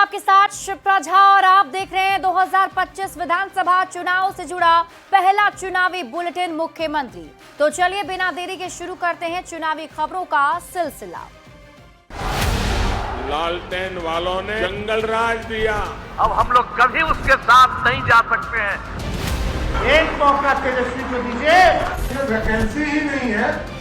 आपके साथ शिप्रा झा और आप देख रहे हैं 2025 विधानसभा चुनाव से जुड़ा पहला चुनावी बुलेटिन मुख्यमंत्री। तो चलिए बिना देरी के शुरू करते हैं चुनावी खबरों का सिलसिला। लालटेन वालों ने जंगल राज दिया, अब हम लोग कभी उसके साथ नहीं जा सकते हैं। एक मौका तेजस्वी को दीजिए, वैकेंसी ही नहीं है।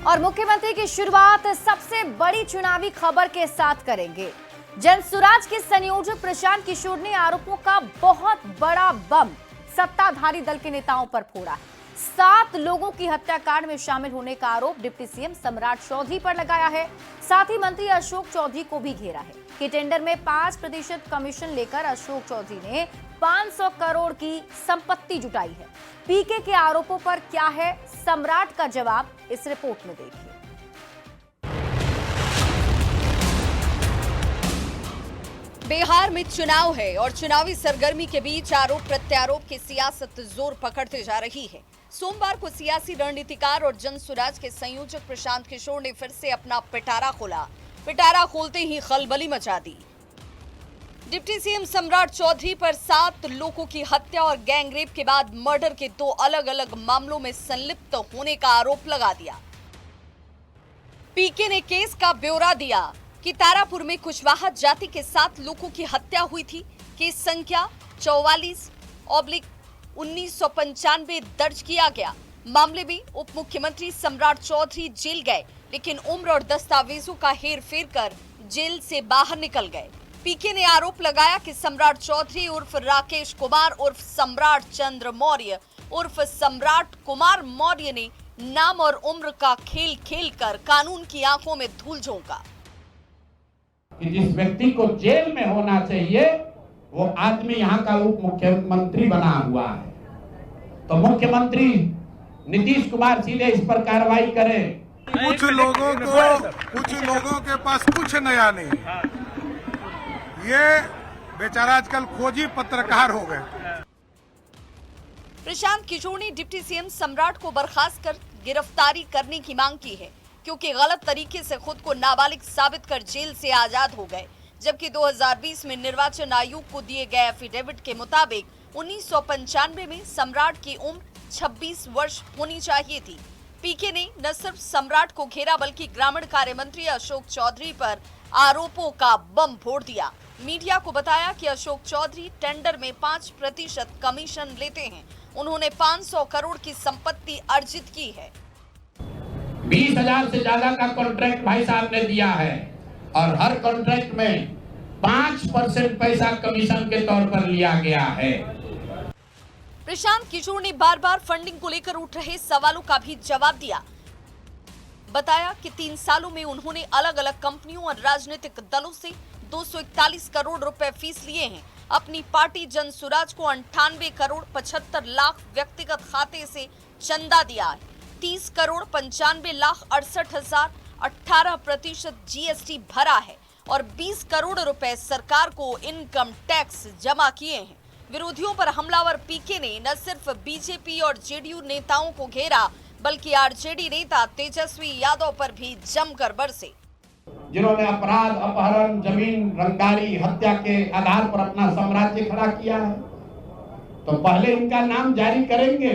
और मुख्यमंत्री की शुरुआत सबसे बड़ी चुनावी खबर के साथ करेंगे। जनसुराज के संयोजक प्रशांत किशोर ने आरोपों का बहुत बड़ा बम सत्ताधारी दल के नेताओं पर फोड़ा है। 7 लोगों की हत्याकांड में शामिल होने का आरोप डिप्टी सीएम सम्राट चौधरी पर लगाया है। साथ ही मंत्री अशोक चौधरी को भी घेरा है कि टेंडर में 5% कमीशन लेकर अशोक चौधरी ने 500 करोड़ की संपत्ति जुटाई है। पीके के आरोपों पर क्या है सम्राट का जवाब, इस रिपोर्ट में देखिए। बिहार में चुनाव है और चुनावी सरगर्मी के बीच आरोप प्रत्यारोप की सियासत जोर पकड़ते जा रही है। सोमवार को सियासी रणनीतिकार और जनसुराज के संयोजक प्रशांत किशोर ने फिर से अपना पिटारा खोला। पिटारा खोलते ही खलबली मचा दी। डिप्टी सीएम सम्राट चौधरी पर 7 लोगों की हत्या और गैंगरेप के बाद मर्डर के 2 अलग अलग मामलों में संलिप्त होने का आरोप लगा दिया। पीके ने केस का ब्यौरा दिया कि तारापुर में कुशवाहा जाति के 7 लोगों की हत्या हुई थी। केस संख्या 44/1995 दर्ज किया गया। मामले में उप मुख्यमंत्री सम्राट चौधरी जेल गए, लेकिन उम्र और दस्तावेजों का हेरफेर कर जेल से बाहर निकल गए। पीके ने आरोप लगाया कि सम्राट चौधरी उर्फ राकेश कुमार उर्फ सम्राट चंद्र मौर्य उर्फ सम्राट कुमार मौर्य ने नाम और उम्र का खेल खेलकर कानून की आंखों में धूल झोंका। जिस व्यक्ति को जेल में होना चाहिए वो आदमी यहाँ का उप मुख्यमंत्री बना हुआ है, तो मुख्यमंत्री नीतीश कुमार सीधे इस पर कार्रवाई करें। कुछ लोगों के पास कुछ नया नहीं, ये बेचारा आजकल खोजी पत्रकार हो गए। प्रशांत किशोर ने डिप्टी सीएम सम्राट को बर्खास्त कर गिरफ्तारी करने की मांग की है, क्योंकि गलत तरीके से खुद को नाबालिग साबित कर जेल से आजाद हो गए। जबकि 2020 में निर्वाचन आयोग को दिए गए एफिडेविट के मुताबिक 1995 में सम्राट की उम्र 26 वर्ष होनी चाहिए थी। पीके ने न सिर्फ सम्राट को घेरा बल्कि ग्रामीण कार्य मंत्री अशोक चौधरी पर आरोपों का बम फोड़ दिया। मीडिया को बताया कि अशोक चौधरी टेंडर में 5% कमीशन लेते हैं। उन्होंने 500 करोड़ की संपत्ति अर्जित की है। 20,000 से ज्यादा का कॉन्ट्रैक्ट भाई साहब ने दिया है और हर कॉन्ट्रैक्ट में 5% पैसा कमीशन के तौर पर लिया गया है। प्रशांत किशोर ने बार बार फंडिंग को लेकर उठ रहे सवालों का भी जवाब दिया। बताया कि 3 सालों में उन्होंने अलग अलग कंपनियों और राजनीतिक दलों से 241 करोड़ रुपए फीस लिए हैं। अपनी पार्टी जनसुराज को 98 करोड़ 75 लाख व्यक्तिगत खाते से चंदा दिया है। 30 करोड़ 95 लाख 68,000 18% जीएसटी भरा है और 20 करोड़ रुपए सरकार को इनकम टैक्स जमा किए हैं। विरोधियों पर हमलावर पीके ने न सिर्फ बीजेपी और जेडीयू नेताओं को घेरा बल्कि आरजेडी नेता तेजस्वी यादव पर भी जमकर बरसे। जिन्होंने अपराध, अपहरण, जमीन रंगदारी, हत्या के आधार पर अपना साम्राज्य खड़ा किया है, तो पहले इनका नाम जारी करेंगे।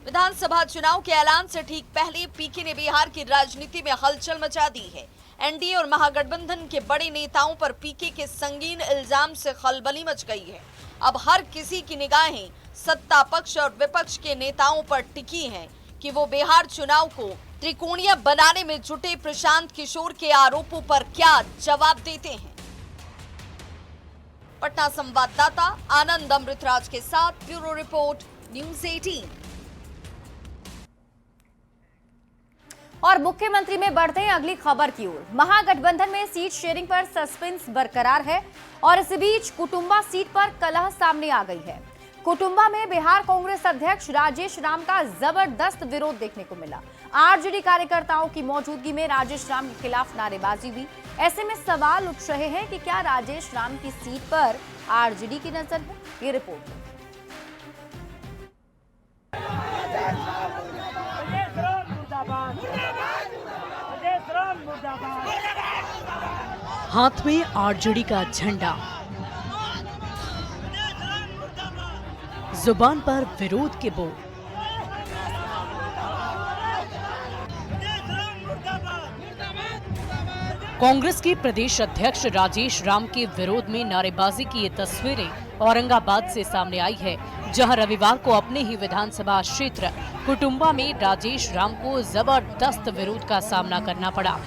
विधानसभा चुनाव के ऐलान से ठीक पहले पीके ने बिहार की राजनीति में हलचल मचा दी है। एनडीए और महागठबंधन के बड़े नेताओं पर पीके के संगीन इल्जाम से खलबली मच गई है। अब हर किसी की निगाहें सत्ता पक्ष और विपक्ष के नेताओं पर टिकी हैं कि वो बिहार चुनाव को त्रिकोणीय बनाने में जुटे प्रशांत किशोर के आरोपों पर क्या जवाब देते हैं। पटना संवाददाता आनंद अमृतराज के साथ ब्यूरो रिपोर्ट न्यूज़ 18। और मुख्यमंत्री में बढ़ते हैं अगली खबर की ओर। महागठबंधन में सीट शेयरिंग पर सस्पेंस बरकरार है और इस बीच कुटुंबा सीट पर कलह सामने आ गई है। कुटुंबा में बिहार कांग्रेस अध्यक्ष राजेश राम का जबरदस्त विरोध देखने को मिला। आरजेडी कार्यकर्ताओं की मौजूदगी में राजेश राम के खिलाफ नारेबाजी हुई। ऐसे में सवाल उठ रहे हैं कि क्या राजेश राम की सीट पर आरजेडी की नजर है। ये रिपोर्ट है। मुर्दाबाद मुर्दाबाद मुर्दाबाद हाथ में आरजेडी का झंडा, जुबान पर विरोध के बोल। कांग्रेस के प्रदेश अध्यक्ष राजेश राम के विरोध में नारेबाजी की ये तस्वीरें औरंगाबाद से सामने आई है, जहां रविवार को अपने ही विधानसभा क्षेत्र कुटुंबा में राजेश राम को जबरदस्त विरोध का सामना करना पड़ा।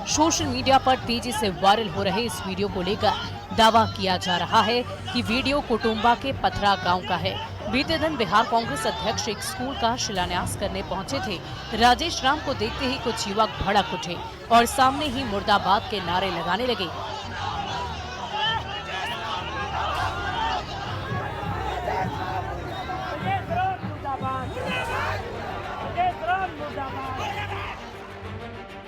सोशल मीडिया पर तेजी से वायरल हो रहे इस वीडियो को लेकर दावा किया जा रहा है कि वीडियो कुटुंबा के पथरा गांव का है। बीते दिन बिहार कांग्रेस अध्यक्ष एक स्कूल का शिलान्यास करने पहुंचे थे। राजेश राम को देखते ही कुछ युवक भड़क उठे और सामने ही मुर्दाबाद के नारे लगाने लगे।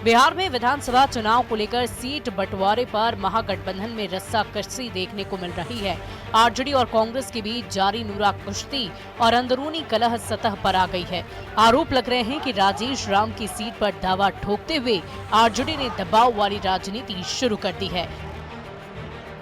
बिहार में विधानसभा चुनाव को लेकर सीट बंटवारे पर महागठबंधन में रस्साकसी देखने को मिल रही है। आरजेडी और कांग्रेस के बीच जारी नूरा कुश्ती और अंदरूनी कलह सतह पर आ गई है। आरोप लग रहे हैं कि राजेश राम की सीट पर दावा ठोकते हुए आरजेडी ने दबाव वाली राजनीति शुरू कर दी है।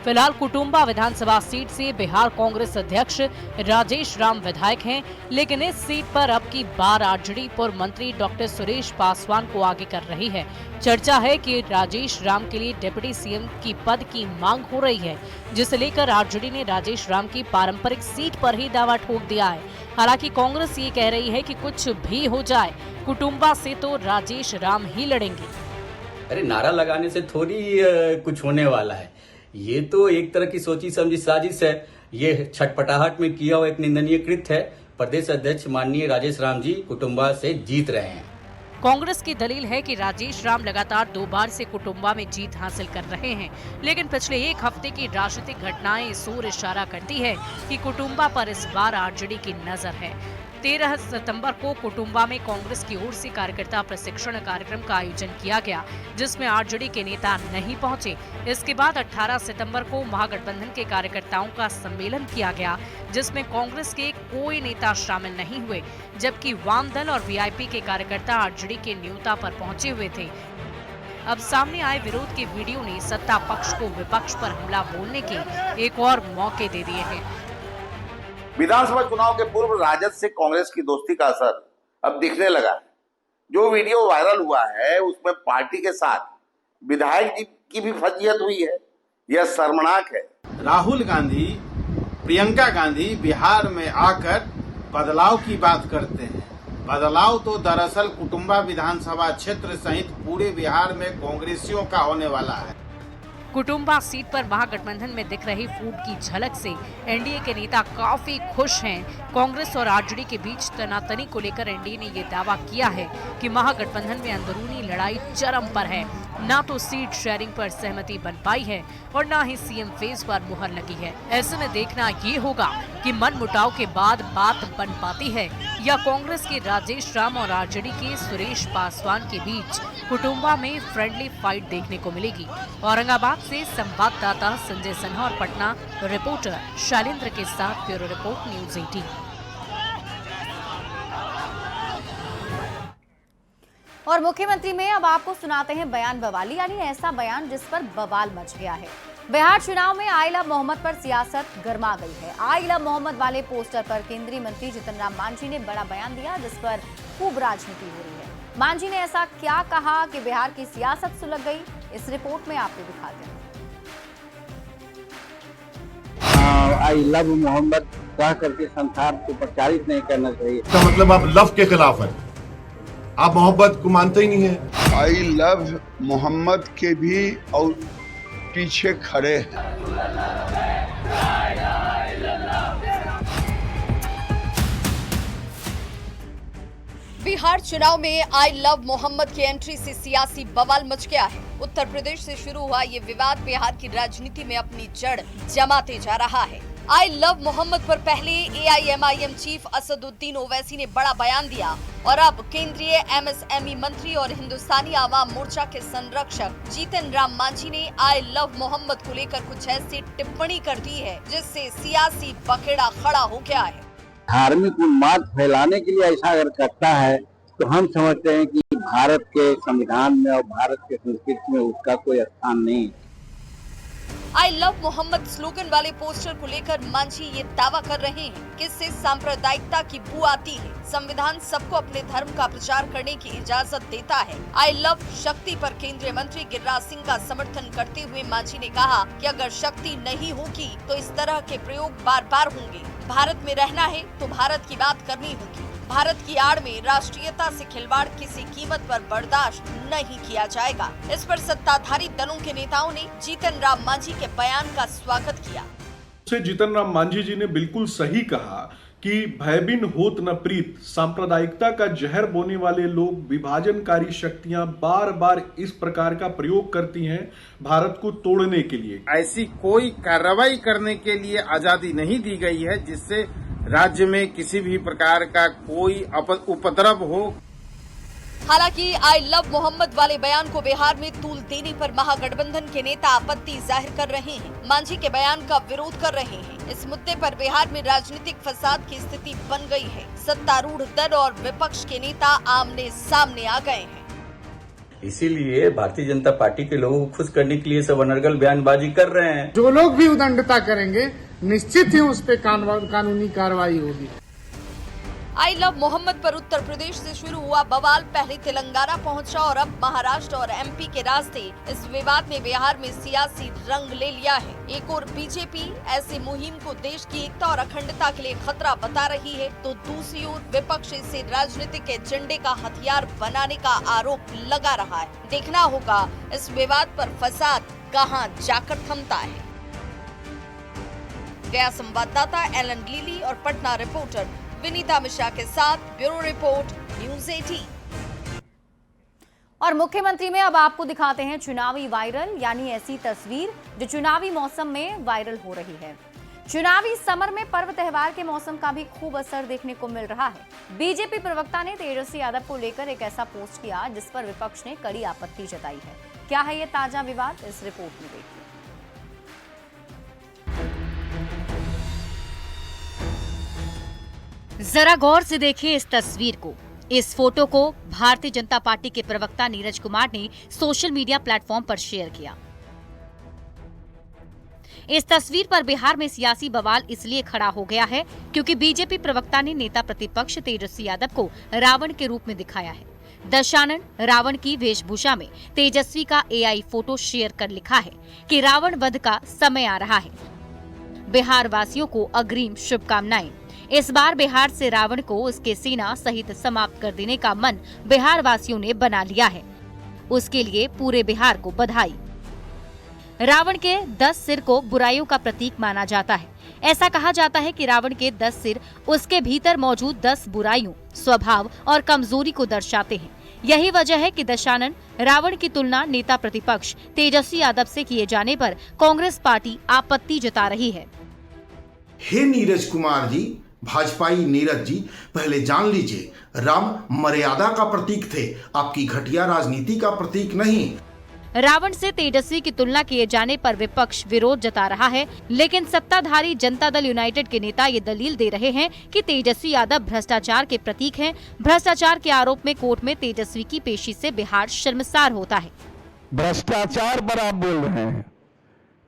फिलहाल कुटुंबा विधानसभा सीट से बिहार कांग्रेस अध्यक्ष राजेश राम विधायक हैं, लेकिन इस सीट पर अब की बार आरजेडी पूर्व मंत्री डॉक्टर सुरेश पासवान को आगे कर रही है। चर्चा है कि राजेश राम के लिए डिप्टी सीएम की पद की मांग हो रही है, जिसे लेकर आरजेडी ने राजेश राम की पारंपरिक सीट पर ही दावा ठोक दिया है। हालांकि कांग्रेस ये कह रही है कि कुछ भी हो जाए, कुटुंबा से तो राजेश राम ही लड़ेंगे। अरे नारा लगाने से थोड़ी कुछ होने वाला है। ये तो एक तरह की सोची समझी साजिश है। ये छटपटाहट में किया हुआ एक निंदनीय कृत्य है। प्रदेश अध्यक्ष माननीय राजेश राम जी कुटुंबा से जीत रहे हैं। कांग्रेस की दलील है कि राजेश राम लगातार 2 बार से कुटुंबा में जीत हासिल कर रहे हैं, लेकिन पिछले एक हफ्ते की राजनीतिक घटनाएं इस ओर इशारा करती है कि कुटुंबा पर इस बार आरजेडी की नजर है। 13 सितंबर को कुटुंबा में कांग्रेस की ओर से कार्यकर्ता प्रशिक्षण कार्यक्रम का आयोजन किया गया, जिसमें आरजेडी के नेता नहीं पहुंचे। इसके बाद 18 सितंबर को महागठबंधन के कार्यकर्ताओं का सम्मेलन किया गया, जिसमें कांग्रेस के कोई नेता शामिल नहीं हुए, जबकि वाम दल और वीआईपी के कार्यकर्ता आरजेडी के न्योता पर पहुंचे हुए थे। अब सामने आए विरोध के वीडियो ने सत्ता पक्ष को विपक्ष पर हमला बोलने के एक और मौके दे दिए हैं। विधानसभा चुनाव के पूर्व राजद से कांग्रेस की दोस्ती का असर अब दिखने लगा है। जो वीडियो वायरल हुआ है उसमें पार्टी के साथ विधायक जी की भी फजीहत हुई है। यह शर्मनाक है। राहुल गांधी, प्रियंका गांधी बिहार में आकर बदलाव की बात करते हैं। बदलाव तो दरअसल कुटुंबा विधानसभा क्षेत्र सहित पूरे बिहार में कांग्रेसियों का होने वाला है। कुटुंबा सीट पर महागठबंधन में दिख रही फूट की झलक से एनडीए के नेता काफी खुश हैं। कांग्रेस और आरजेडी के बीच तनातनी को लेकर एनडीए ने ये दावा किया है कि महागठबंधन में अंदरूनी लड़ाई चरम पर है। ना तो सीट शेयरिंग पर सहमति बन पाई है और ना ही सीएम फेज पर मुहर लगी है। ऐसे में देखना ये होगा कि मनमुटाव के बाद बात बन पाती है या कांग्रेस के राजेश राम और आरजेडी के सुरेश पासवान के बीच कुटुंबा में फ्रेंडली फाइट देखने को मिलेगी। औरंगाबाद से संवाददाता संजय सिन्हा और पटना रिपोर्टर शैलेंद्र के साथ ब्यूरो रिपोर्ट न्यूज़ 18। और मुख्यमंत्री में अब आपको सुनाते हैं बयान बवाली, यानी ऐसा बयान जिस पर बवाल मच गया है। बिहार चुनाव में आई लव मोहम्मद पर सियासत गर्मा गई है। आई लव मोहम्मद वाले पोस्टर पर केंद्रीय मंत्री जीतन राम मांझी ने बड़ा बयान दिया, जिस पर खूब राजनीति हो रही है। मांझी ने ऐसा क्या कहा कि बिहार की सियासत सुलग गई, इस रिपोर्ट में आपको दिखाते हैं। आई लव मोहम्मद कह करके संसार को प्रचारित नहीं करना चाहिए। इसका मतलब आप लव के खिलाफ है, आप मोहब्बत को मानते ही नहीं है। आई लव मोहम्मद के भी और पीछे खड़े हैं। बिहार चुनाव में आई लव मोहम्मद की एंट्री से सियासी बवाल मच गया है। उत्तर प्रदेश से शुरू हुआ ये विवाद बिहार की राजनीति में अपनी जड़ जमाते जा रहा है। आई लव मोहम्मद पर पहले एआईएमआईएम चीफ असदुद्दीन ओवैसी ने बड़ा बयान दिया और अब केंद्रीय एमएसएमई मंत्री और हिंदुस्तानी आवाम मोर्चा के संरक्षक जीतन राम मांझी ने आई लव मोहम्मद को लेकर कुछ ऐसी टिप्पणी कर दी है जिससे सियासी बखेड़ा खड़ा हो गया है। धार्मिक उन्माद फैलाने के लिए ऐसा अगर करता है तो हम समझते हैं कि भारत के संविधान में और भारत के संस्कृति में उसका कोई स्थान नहीं है। आई लव मोहम्मद स्लोगन वाले पोस्टर को लेकर मांझी ये दावा कर रहे हैं कि इससे सांप्रदायिकता की बू आती है। संविधान सबको अपने धर्म का प्रचार करने की इजाजत देता है। आई लव शक्ति पर केंद्रीय मंत्री गिरिराज सिंह का समर्थन करते हुए मांझी ने कहा कि अगर शक्ति नहीं होगी तो इस तरह के प्रयोग बार बार होंगे। भारत में रहना है तो भारत की बात करनी होगी। भारत की आड़ में राष्ट्रीयता से खिलवाड़ किसी कीमत पर बर्दाश्त नहीं किया जाएगा। इस पर सत्ताधारी दलों के नेताओं ने जीतन राम मांझी के बयान का स्वागत किया। जीतन राम मांझी जी ने बिल्कुल सही कहा कि भयबिन होत न प्रीत, सांप्रदायिकता का जहर बोने वाले लोग, विभाजनकारी शक्तियां बार बार इस प्रकार का प्रयोग करती हैं भारत को तोड़ने के लिए। ऐसी कोई कार्रवाई करने के लिए आजादी नहीं दी गई है जिससे राज्य में किसी भी प्रकार का कोई उपद्रव हो। हालांकि आई लव मोहम्मद वाले बयान को बिहार में तूल देने पर महागठबंधन के नेता आपत्ति जाहिर कर रहे हैं। मांझी के बयान का विरोध कर रहे हैं। इस मुद्दे पर बिहार में राजनीतिक फसाद की स्थिति बन गई है। सत्तारूढ़ दल और विपक्ष के नेता आमने सामने आ गए हैं। इसीलिए भारतीय जनता पार्टी के लोगों को खुश करने के लिए सब अनर्गल बयानबाजी कर रहे हैं। जो लोग भी उदंडता करेंगे निश्चित ही उस पे कानूनी कार्रवाई होगी। आई लव मोहम्मद पर उत्तर प्रदेश से शुरू हुआ बवाल पहले तेलंगाना पहुंचा और अब महाराष्ट्र और एमपी के रास्ते इस विवाद ने बिहार में सियासी रंग ले लिया है। एक और बीजेपी ऐसी मुहिम को देश की एकता और अखंडता के लिए खतरा बता रही है तो दूसरी ओर विपक्ष इसे राजनीतिक एजेंडे का हथियार बनाने का आरोप लगा रहा है। देखना होगा इस विवाद पर फसाद कहां जाकर थमता है। गया संवाददाता एलन लीली और पटना रिपोर्टर विनीता मिश्रा के साथ ब्यूरो रिपोर्ट न्यूज़ 18। और मुख्यमंत्री में अब आपको दिखाते हैं चुनावी वायरल, यानी ऐसी तस्वीर जो चुनावी मौसम में वायरल हो रही है। चुनावी समर में पर्व त्योहार के मौसम का भी खूब असर देखने को मिल रहा है। बीजेपी प्रवक्ता ने तेजस्वी यादव को लेकर एक ऐसा पोस्ट किया जिस पर विपक्ष ने कड़ी आपत्ति जताई है। क्या है ये ताजा विवाद, इस रिपोर्ट में देखिए। जरा गौर से देखिए इस तस्वीर को। इस फोटो को भारतीय जनता पार्टी के प्रवक्ता नीरज कुमार ने सोशल मीडिया प्लेटफॉर्म पर शेयर किया। इस तस्वीर पर बिहार में सियासी बवाल इसलिए खड़ा हो गया है क्योंकि बीजेपी प्रवक्ता ने नेता प्रतिपक्ष तेजस्वी यादव को रावण के रूप में दिखाया है। दशानन रावण की वेशभूषा में तेजस्वी का एआई फोटो शेयर कर लिखा है कि रावण वध का समय आ रहा है। बिहार वासियों को अग्रिम शुभकामनाएं। इस बार बिहार से रावण को उसके सेना सहित समाप्त कर देने का मन बिहार वासियों ने बना लिया है। उसके लिए पूरे बिहार को बधाई। रावण के 10 सिर को बुराइयों का प्रतीक माना जाता है। ऐसा कहा जाता है कि रावण के 10 सिर उसके भीतर मौजूद 10 बुराइयों, स्वभाव और कमजोरी को दर्शाते हैं। यही वजह है कि दशानन रावण की तुलना नेता प्रतिपक्ष तेजस्वी यादव से किए जाने पर कांग्रेस पार्टी आपत्ति जता रही है। हे नीरज कुमार जी, भाजपाई नीरज जी, पहले जान लीजिए राम मर्यादा का प्रतीक थे, आपकी घटिया राजनीति का प्रतीक नहीं। रावण से तेजस्वी की तुलना किए जाने पर विपक्ष विरोध जता रहा है, लेकिन सत्ताधारी जनता दल यूनाइटेड के नेता ये दलील दे रहे हैं कि तेजस्वी यादव भ्रष्टाचार के प्रतीक हैं। भ्रष्टाचार के आरोप में कोर्ट में तेजस्वी की पेशी से बिहार शर्मसार होता है। भ्रष्टाचार पर आप बोल रहे हैं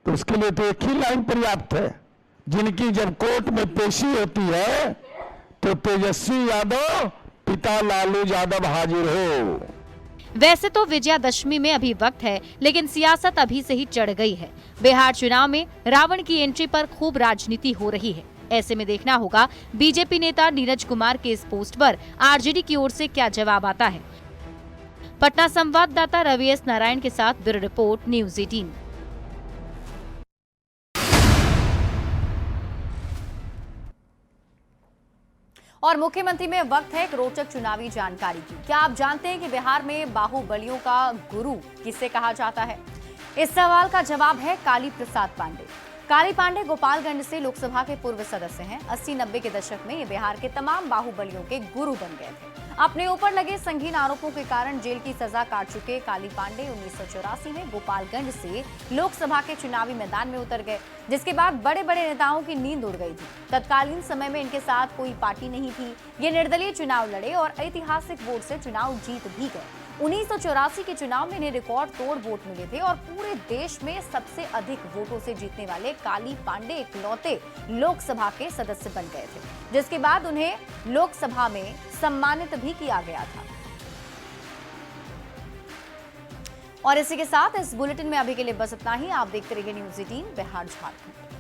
तो उसके लिए तो एक ही लाइन पर्याप्त है, जिनकी जब कोर्ट में पेशी होती है तो तेजस्वी यादव पिता लालू यादव हाजिर हो। वैसे तो विजयादशमी में अभी वक्त है, लेकिन सियासत अभी से ही चढ़ गई है। बिहार चुनाव में रावण की एंट्री पर खूब राजनीति हो रही है। ऐसे में देखना होगा बीजेपी नेता नीरज कुमार के इस पोस्ट पर आरजेडी की ओर से क्या जवाब आता है। पटना संवाददाता रवि एस नारायण के साथ ब्यूरो रिपोर्ट न्यूज़ 18। और मुख्यमंत्री में वक्त है एक रोचक चुनावी जानकारी की। क्या आप जानते हैं कि बिहार में बाहुबलियों का गुरु किसे कहा जाता है? इस सवाल का जवाब है काली प्रसाद पांडे। काली पांडे गोपालगंज से लोकसभा के पूर्व सदस्य हैं। 80-90 के दशक में ये बिहार के तमाम बाहुबलियों के गुरु बन गए थे। अपने ऊपर लगे संगीन आरोपों के कारण जेल की सजा काट चुके काली पांडे 1984 में गोपालगंज से लोकसभा के चुनावी मैदान में उतर गए, जिसके बाद बड़े बड़े नेताओं की नींद उड़ गई थी। तत्कालीन समय में इनके साथ कोई पार्टी नहीं थी। ये निर्दलीय चुनाव लड़े और ऐतिहासिक वोट से चुनाव जीत भी गए। 1984 के चुनाव में इन्हें रिकॉर्ड तोड़ वोट मिले थे और पूरे देश में सबसे अधिक वोटों से जीतने वाले काली पांडे इकलौते लोकसभा के सदस्य बन गए थे, जिसके बाद उन्हें लोकसभा में सम्मानित भी किया गया था। और इसी के साथ इस बुलेटिन में अभी के लिए बस इतना ही। आप देखते रहिए न्यूज़ 18 बिहार झारखंड।